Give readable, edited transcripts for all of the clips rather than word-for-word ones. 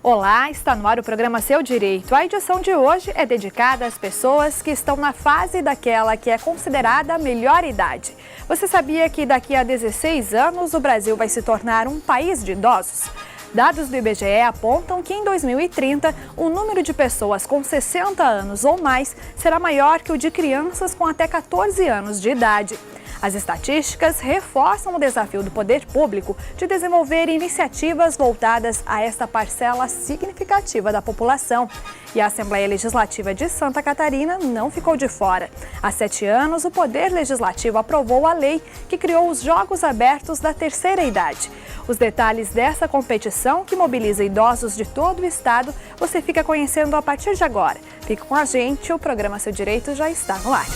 Olá, está no ar o programa Seu Direito. A edição de hoje é dedicada às pessoas que estão na fase daquela que é considerada a melhor idade. Você sabia que daqui a 16 anos o Brasil vai se tornar um país de idosos? Dados do IBGE apontam que em 2030 o número de pessoas com 60 anos ou mais será maior que o de crianças com até 14 anos de idade. As estatísticas reforçam o desafio do poder público de desenvolver iniciativas voltadas a esta parcela significativa da população. E a Assembleia Legislativa de Santa Catarina não ficou de fora. Há 7 anos, o Poder Legislativo aprovou a lei que criou os Jogos Abertos da Terceira Idade. Os detalhes dessa competição, que mobiliza idosos de todo o estado, você fica conhecendo a partir de agora. Fique com a gente, o programa Seu Direito já está no ar.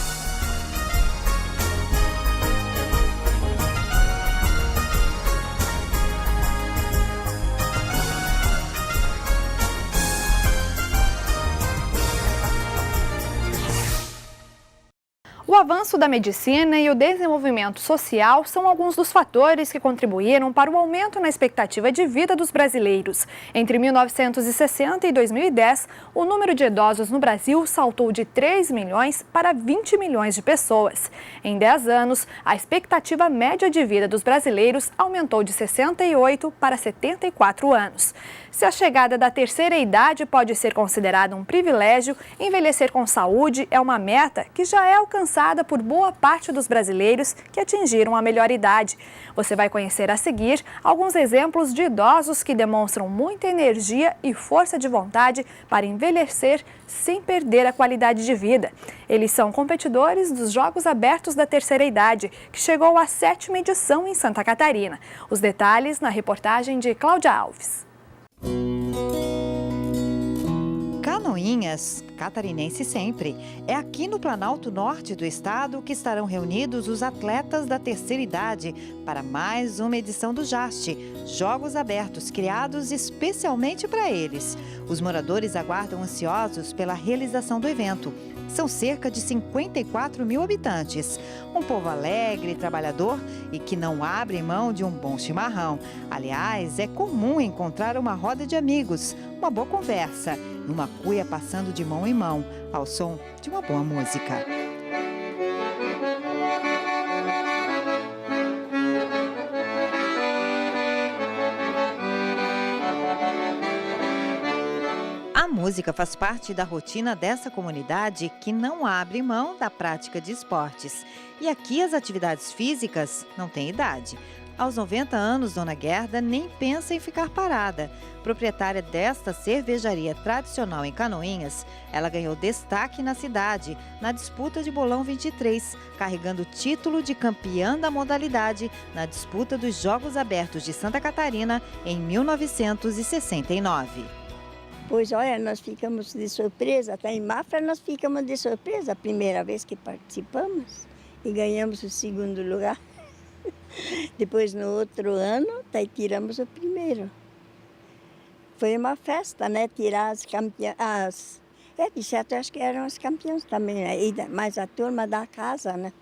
O avanço da medicina e o desenvolvimento social são alguns dos fatores que contribuíram para o aumento na expectativa de vida dos brasileiros. Entre 1960 e 2010, o número de idosos no Brasil saltou de 3 milhões para 20 milhões de pessoas. Em 10 anos, a expectativa média de vida dos brasileiros aumentou de 68 para 74 anos. Se a chegada da terceira idade pode ser considerada um privilégio, envelhecer com saúde é uma meta que já é alcançada por boa parte dos brasileiros que atingiram a melhor idade. Você vai conhecer a seguir alguns exemplos de idosos que demonstram muita energia e força de vontade para envelhecer sem perder a qualidade de vida. Eles são competidores dos Jogos Abertos da Terceira Idade, que chegou à 7ª edição em Santa Catarina. Os detalhes na reportagem de Cláudia Alves. Canoinhas, catarinense sempre. É aqui no Planalto Norte do estado que estarão reunidos os atletas da terceira idade para mais uma edição do JAST, Jogos Abertos criados especialmente para eles. Os moradores aguardam ansiosos pela realização do evento. São cerca de 54 mil habitantes. Um povo alegre, trabalhador e que não abre mão de um bom chimarrão. Aliás, é comum encontrar uma roda de amigos, uma boa conversa e uma cuia passando de mão em mão, ao som de uma boa música. A música faz parte da rotina dessa comunidade que não abre mão da prática de esportes. E aqui as atividades físicas não têm idade. Aos 90 anos, Dona Gerda nem pensa em ficar parada. Proprietária desta cervejaria tradicional em Canoinhas, ela ganhou destaque na cidade, na disputa de Bolão 23, carregando o título de campeã da modalidade na disputa dos Jogos Abertos de Santa Catarina em 1969. Pois olha, nós ficamos de surpresa, até em Mafra nós ficamos de surpresa a primeira vez que participamos e ganhamos o segundo lugar. Depois no outro ano, daí tiramos o primeiro. Foi uma festa, né? Tirar as campeãs. De certo, acho que eram as campeãs também, né? Mas a turma da casa, né?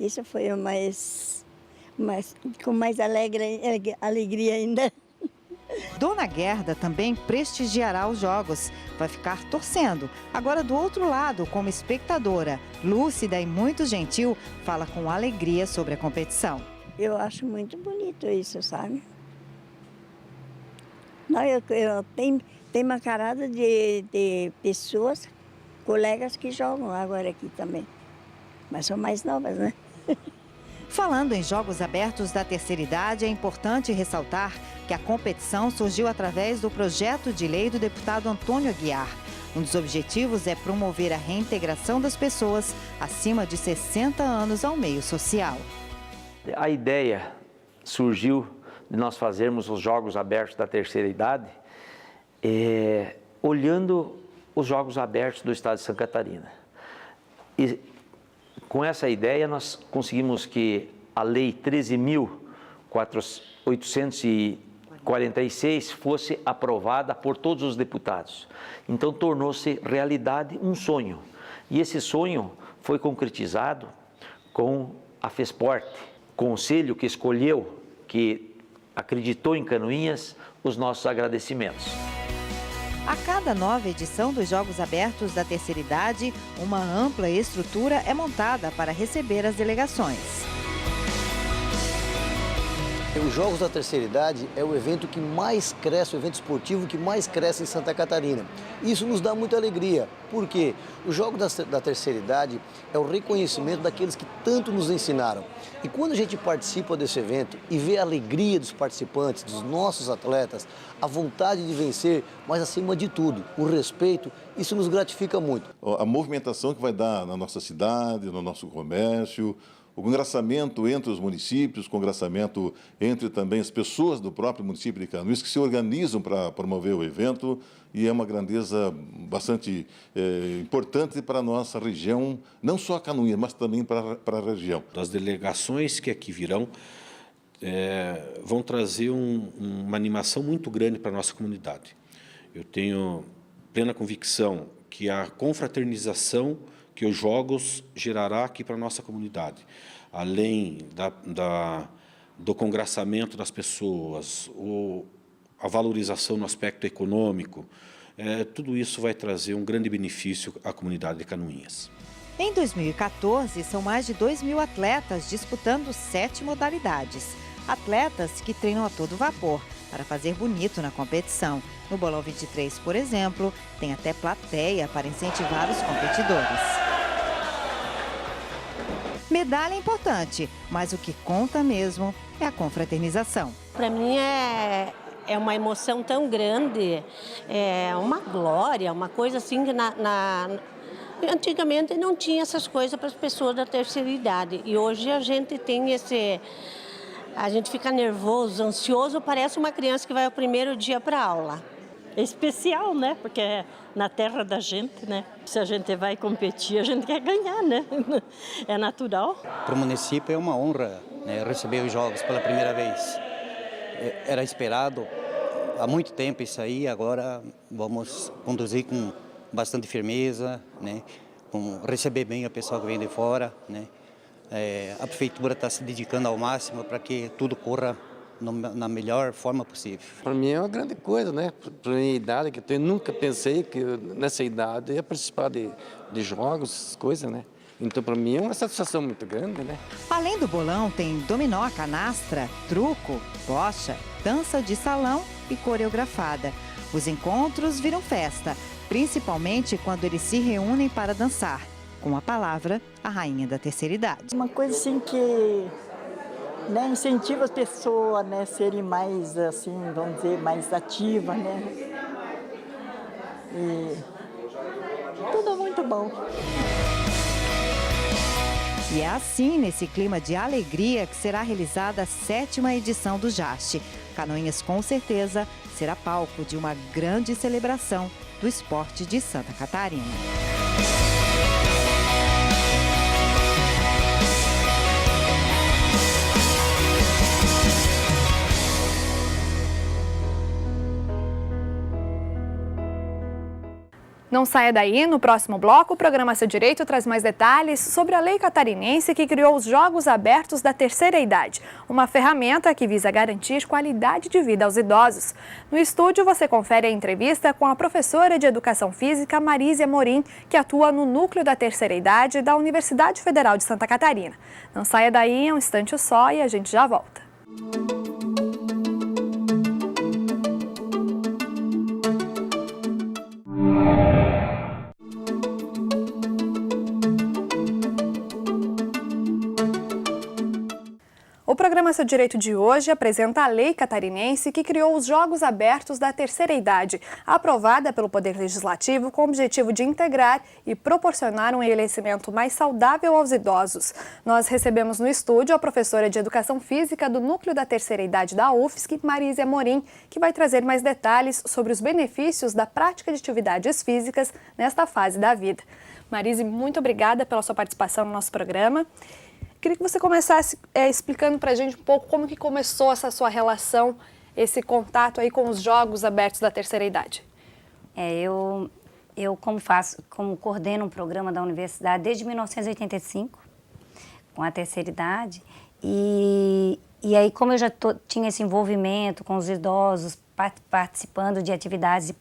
Isso foi com mais alegria ainda. Dona Gerda também prestigiará os jogos. Vai ficar torcendo. Agora do outro lado, como espectadora, lúcida e muito gentil, fala com alegria sobre a competição. Eu acho muito bonito isso, sabe? Não, eu tenho uma carada de pessoas, colegas que jogam agora aqui também. Mas são mais novas, né? Falando em Jogos Abertos da Terceira Idade, é importante ressaltar que a competição surgiu através do projeto de lei do deputado Antônio Aguiar. Um dos objetivos é promover a reintegração das pessoas acima de 60 anos ao meio social. A ideia surgiu de nós fazermos os Jogos Abertos da Terceira Idade, olhando os Jogos Abertos do estado de Santa Catarina. E com essa ideia, nós conseguimos que a Lei 13.846 fosse aprovada por todos os deputados. Então, tornou-se realidade um sonho. E esse sonho foi concretizado com a FESPORT, conselho que escolheu, que acreditou em Canoinhas os nossos agradecimentos. A cada nova edição dos Jogos Abertos da Terceira Idade, uma ampla estrutura é montada para receber as delegações. Os Jogos da Terceira Idade é o evento que mais cresce, o evento esportivo que mais cresce em Santa Catarina. Isso nos dá muita alegria, porque os Jogos da Terceira Idade é o reconhecimento daqueles que tanto nos ensinaram. E quando a gente participa desse evento e vê a alegria dos participantes, dos nossos atletas, a vontade de vencer, mas acima de tudo, o respeito, isso nos gratifica muito. A movimentação que vai dar na nossa cidade, no nosso comércio, o congraçamento entre os municípios, o congraçamento entre também as pessoas do próprio município de Canoinhas que se organizam para promover o evento, e é uma grandeza bastante importante para a nossa região, não só a Canoinhas, mas também para a região. As delegações que aqui virão vão trazer uma animação muito grande para a nossa comunidade. Eu tenho plena convicção que a confraternização que os Jogos gerará aqui para a nossa comunidade, além do congraçamento das pessoas, a valorização no aspecto econômico, tudo isso vai trazer um grande benefício à comunidade de Canoinhas. Em 2014, são mais de 2.000 atletas disputando 7 modalidades. Atletas que treinam a todo vapor para fazer bonito na competição. No Bolão 23, por exemplo, tem até plateia para incentivar os competidores. Medalha é importante, mas o que conta mesmo é a confraternização. Para mim é uma emoção tão grande, é uma glória, uma coisa assim que antigamente não tinha essas coisas para as pessoas da terceira idade. E hoje a gente tem a gente fica nervoso, ansioso, parece uma criança que vai ao primeiro dia para a aula. É especial, né? Porque é na terra da gente, né? Se a gente vai competir, a gente quer ganhar, né? É natural. Para o município é uma honra, né, receber os Jogos pela primeira vez. Era esperado há muito tempo isso aí, agora vamos conduzir com bastante firmeza, né? Receber bem o pessoal que vem de fora, né? A prefeitura está se dedicando ao máximo para que tudo corra na melhor forma possível. Para mim é uma grande coisa, né? Para a minha idade, que eu nunca pensei que nessa idade ia participar de jogos, essas coisas, né? Então, para mim é uma satisfação muito grande, né? Além do bolão, tem dominó, canastra, truco, bocha, dança de salão e coreografada. Os encontros viram festa, principalmente quando eles se reúnem para dançar. Com a palavra, a rainha da terceira idade. Uma coisa assim que incentiva as pessoas, né, serem mais, assim, vamos dizer, mais ativas, né? E tudo muito bom. E é assim, nesse clima de alegria, que será realizada a 7ª edição do JAST. Canoinhas, com certeza, será palco de uma grande celebração do esporte de Santa Catarina. Não saia daí, no próximo bloco, o programa Seu Direito traz mais detalhes sobre a lei catarinense que criou os Jogos Abertos da Terceira Idade, uma ferramenta que visa garantir qualidade de vida aos idosos. No estúdio, você confere a entrevista com a professora de Educação Física, Marísia Amorim, que atua no Núcleo da Terceira Idade da Universidade Federal de Santa Catarina. Não saia daí, é um instante só e a gente já volta. O programa Seu Direito de hoje apresenta a lei catarinense que criou os Jogos Abertos da Terceira Idade, aprovada pelo Poder Legislativo com o objetivo de integrar e proporcionar um envelhecimento mais saudável aos idosos. Nós recebemos no estúdio a professora de Educação Física do Núcleo da Terceira Idade da UFSC, Marísia Amorim, que vai trazer mais detalhes sobre os benefícios da prática de atividades físicas nesta fase da vida. Marísia, muito obrigada pela sua participação no nosso programa. Queria que você começasse explicando para a gente um pouco como que começou essa sua relação, esse contato aí com os Jogos Abertos da Terceira Idade. Eu como coordeno um programa da universidade desde 1985, com a terceira idade, e aí como eu já tinha esse envolvimento com os idosos, participando de atividades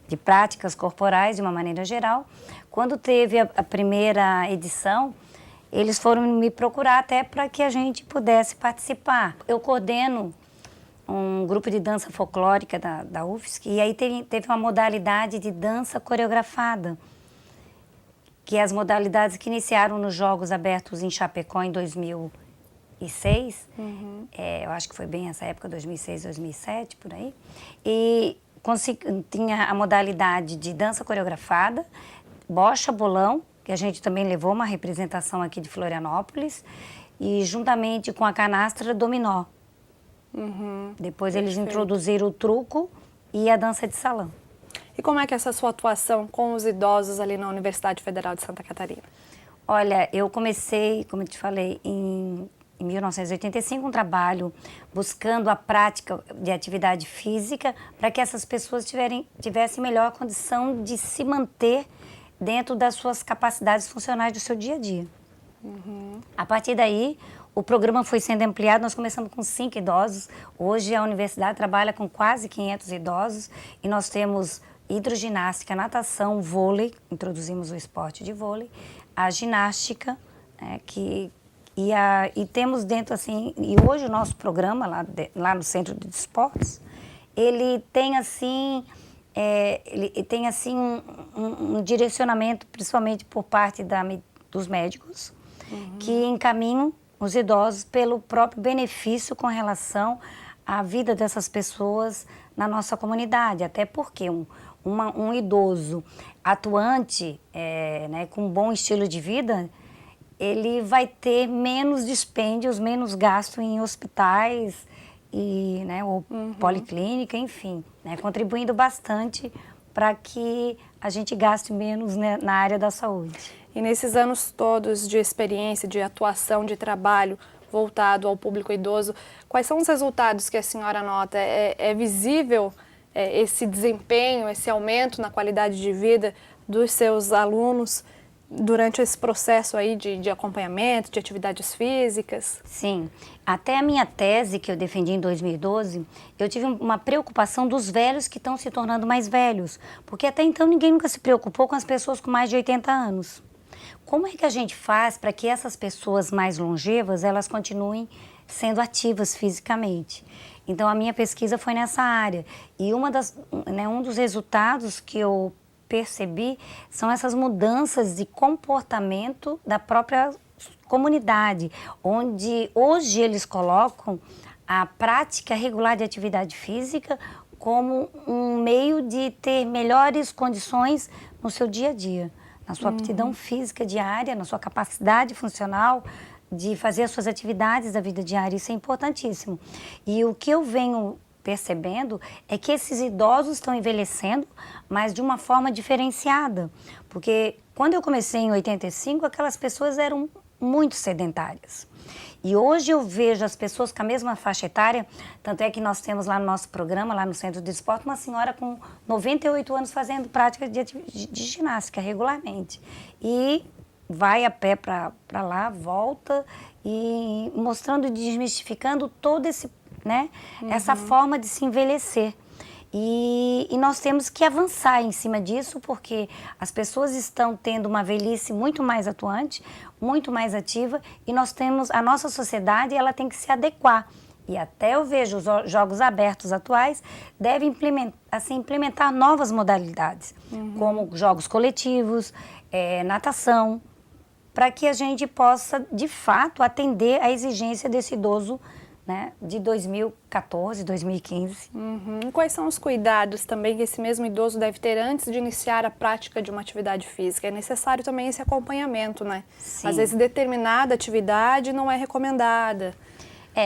de práticas corporais de uma maneira geral. Quando teve a primeira edição, eles foram me procurar até para que a gente pudesse participar. Eu coordeno um grupo de dança folclórica da UFSC, e aí teve uma modalidade de dança coreografada, que é as modalidades que iniciaram nos Jogos Abertos em Chapecó em 2006. Eu acho que foi bem essa época, 2006, 2007, por aí. E tinha a modalidade de dança coreografada, bocha, bolão, que a gente também levou uma representação aqui de Florianópolis, e juntamente com a canastra, dominó. Depois eles introduziram o truco e a dança de salão. E como é que é essa sua atuação com os idosos ali na Universidade Federal de Santa Catarina? Olha, eu comecei, como eu te falei, em 1985, um trabalho buscando a prática de atividade física para que essas pessoas tivessem melhor condição de se manter dentro das suas capacidades funcionais do seu dia a dia. A partir daí, o programa foi sendo ampliado, nós começamos com 5 idosos. Hoje a universidade trabalha com quase 500 idosos e nós temos hidroginástica, natação, vôlei, introduzimos o esporte de vôlei, a ginástica, e temos dentro assim, e hoje o nosso programa lá no Centro de Esportes, ele tem assim, um direcionamento, principalmente por parte dos médicos, que encaminham os idosos pelo próprio benefício com relação à vida dessas pessoas na nossa comunidade. Até porque um idoso atuante, com um bom estilo de vida, ele vai ter menos dispêndios, menos gasto em hospitais ou policlínica, enfim, contribuindo bastante para que a gente gaste menos na área da saúde. E nesses anos todos de experiência, de atuação, de trabalho voltado ao público idoso, quais são os resultados que a senhora nota? É visível esse desempenho, esse aumento na qualidade de vida dos seus alunos durante esse processo aí de acompanhamento, de atividades físicas? Sim. Até a minha tese, que eu defendi em 2012, eu tive uma preocupação dos velhos que estão se tornando mais velhos, porque até então ninguém nunca se preocupou com as pessoas com mais de 80 anos. Como é que a gente faz para que essas pessoas mais longevas, elas continuem sendo ativas fisicamente? Então, a minha pesquisa foi nessa área. E um dos resultados que eu percebi são essas mudanças de comportamento da própria comunidade, onde hoje eles colocam a prática regular de atividade física como um meio de ter melhores condições no seu dia a dia, na sua aptidão física diária, na sua capacidade funcional de fazer as suas atividades da vida diária. Isso é importantíssimo. E o que eu venho percebendo é que esses idosos estão envelhecendo, mas de uma forma diferenciada. Porque quando eu comecei em 85, aquelas pessoas eram muito sedentárias. E hoje eu vejo as pessoas com a mesma faixa etária, tanto é que nós temos lá no nosso programa, lá no Centro de Esporte, uma senhora com 98 anos fazendo prática de ginástica regularmente. E vai a pé para lá, volta, e mostrando e desmistificando todo essa forma de se envelhecer. E nós temos que avançar em cima disso, porque as pessoas estão tendo uma velhice muito mais atuante, muito mais ativa, e a nossa sociedade, ela tem que se adequar. E até eu vejo os Jogos Abertos atuais devem implementar novas modalidades, como jogos coletivos, natação, para que a gente possa, de fato, atender a exigência desse idoso de 2014, 2015. Quais são os cuidados também que esse mesmo idoso deve ter antes de iniciar a prática de uma atividade física? É necessário também esse acompanhamento, né? Sim. Às vezes determinada atividade não é recomendada.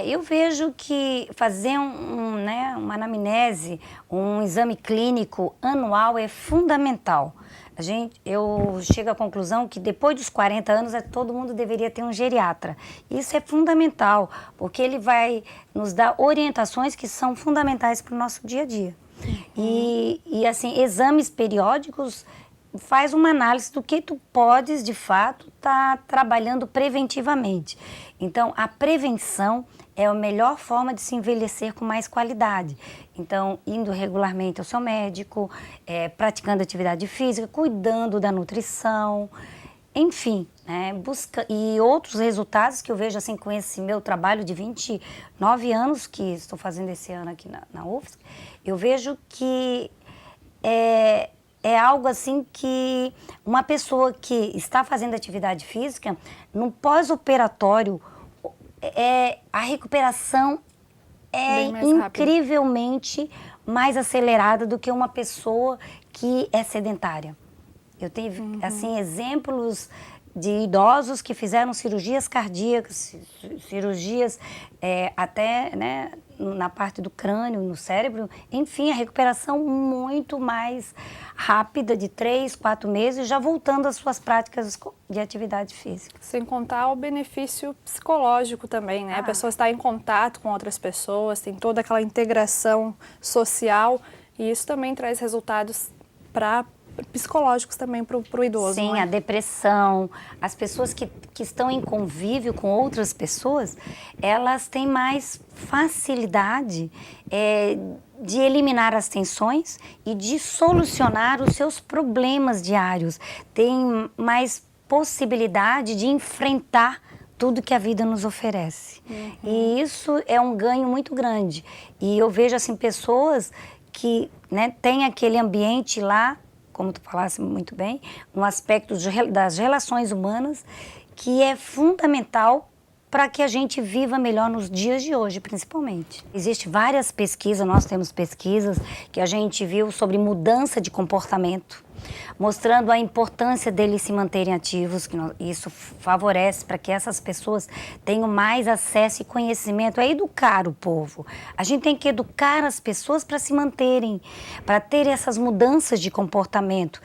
Eu vejo que fazer uma anamnese, um exame clínico anual é fundamental. Eu chego à conclusão que depois dos 40 anos todo mundo deveria ter um geriatra. Isso é fundamental, porque ele vai nos dar orientações que são fundamentais para o nosso dia a dia. E exames periódicos faz uma análise do que tu podes, de fato, estar trabalhando preventivamente. Então, a prevenção é a melhor forma de se envelhecer com mais qualidade. Então, indo regularmente ao seu médico, praticando atividade física, cuidando da nutrição, enfim, né, e outros resultados que eu vejo assim com esse meu trabalho de 29 anos que estou fazendo esse ano aqui na UFSC, eu vejo que é algo assim que uma pessoa que está fazendo atividade física, no pós-operatório, a recuperação é incrivelmente mais acelerada do que uma pessoa que é sedentária. Eu tenho assim, exemplos de idosos que fizeram cirurgias cardíacas, cirurgias até, né, na parte do crânio, no cérebro, enfim, a recuperação muito mais rápida, de 3, 4 meses, já voltando às suas práticas de atividade física. Sem contar o benefício psicológico também, né? A pessoa está em contato com outras pessoas, tem toda aquela integração social e isso também traz resultados psicológicos também para o idoso. Sim, a depressão, as pessoas que estão em convívio com outras pessoas, elas têm mais facilidade de eliminar as tensões e de solucionar os seus problemas diários. Tem mais possibilidade de enfrentar tudo que a vida nos oferece. E isso é um ganho muito grande. E eu vejo assim pessoas que, né, têm aquele ambiente lá, como tu falasse muito bem, um aspecto das relações humanas que é fundamental para que a gente viva melhor nos dias de hoje, principalmente. Existem várias pesquisas, nós temos pesquisas que a gente viu sobre mudança de comportamento, mostrando a importância deles se manterem ativos, que isso favorece para que essas pessoas tenham mais acesso e conhecimento, educar o povo. A gente tem que educar as pessoas para se manterem, para ter essas mudanças de comportamento.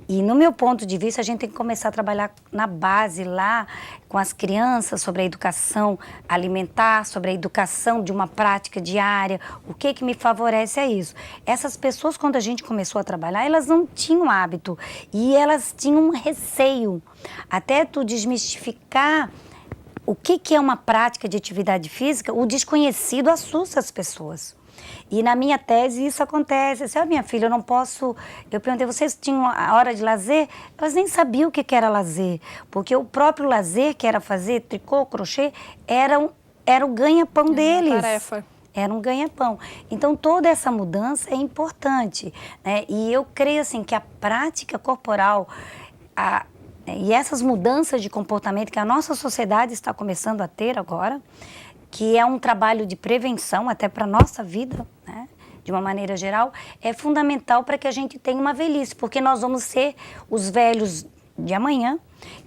E no meu ponto de vista, a gente tem que começar a trabalhar na base lá com as crianças sobre a educação alimentar, sobre a educação de uma prática diária, o que me favorece é isso. Essas pessoas, quando a gente começou a trabalhar, elas não tinham hábito e elas tinham um receio. Até tu desmistificar o que é uma prática de atividade física, o desconhecido assusta as pessoas. E na minha tese isso acontece. Assim, minha filha, eu não posso... Eu perguntei, vocês tinham a hora de lazer? Elas nem sabiam o que era lazer, porque o próprio lazer, que era fazer tricô, crochê, era o ganha-pão deles. Tarefa. Era um ganha-pão. Então, toda essa mudança é importante, né? E eu creio assim, que a prática corporal... E essas mudanças de comportamento que a nossa sociedade está começando a ter agora, que é um trabalho de prevenção até para a nossa vida, né, de uma maneira geral, é fundamental para que a gente tenha uma velhice, porque nós vamos ser os velhos de amanhã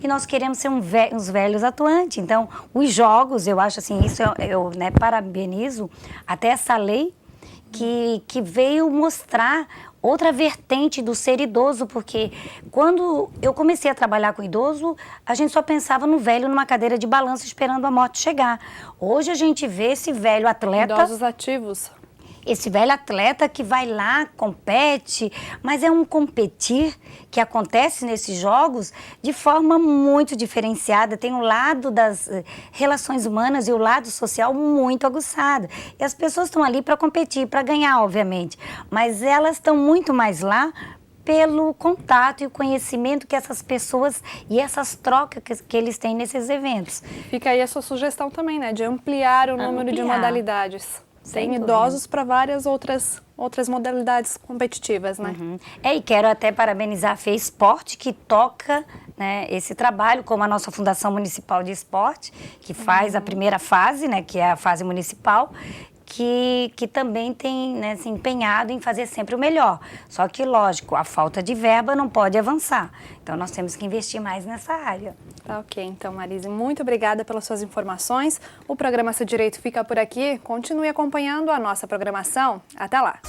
e nós queremos ser uns velhos atuantes. Então, os jogos, eu acho assim, isso eu né, parabenizo até essa lei que veio mostrar outra vertente do ser idoso, porque quando eu comecei a trabalhar com idoso, a gente só pensava no velho numa cadeira de balanço esperando a morte chegar. Hoje a gente vê esse velho atleta... Idosos ativos. Esse velho atleta que vai lá, compete, mas é um competir que acontece nesses jogos de forma muito diferenciada. Tem o lado das relações humanas e o lado social muito aguçado. E as pessoas estão ali para competir, para ganhar, obviamente. Mas elas estão muito mais lá pelo contato e o conhecimento que essas pessoas e essas trocas que eles têm nesses eventos. Fica aí a sua sugestão também, né? De ampliar o número de modalidades. Tem idosos para várias outras modalidades competitivas, né? E quero até parabenizar a FEA Esporte, que toca, né, esse trabalho, como a nossa Fundação Municipal de Esporte, que faz a primeira fase, né, que é a fase municipal, que também tem, né, se empenhado em fazer sempre o melhor. Só que, lógico, a falta de verba não pode avançar. Então, nós temos que investir mais nessa área. Tá ok. Então, Marise, muito obrigada pelas suas informações. O programa Seu Direito fica por aqui. Continue acompanhando a nossa programação. Até lá!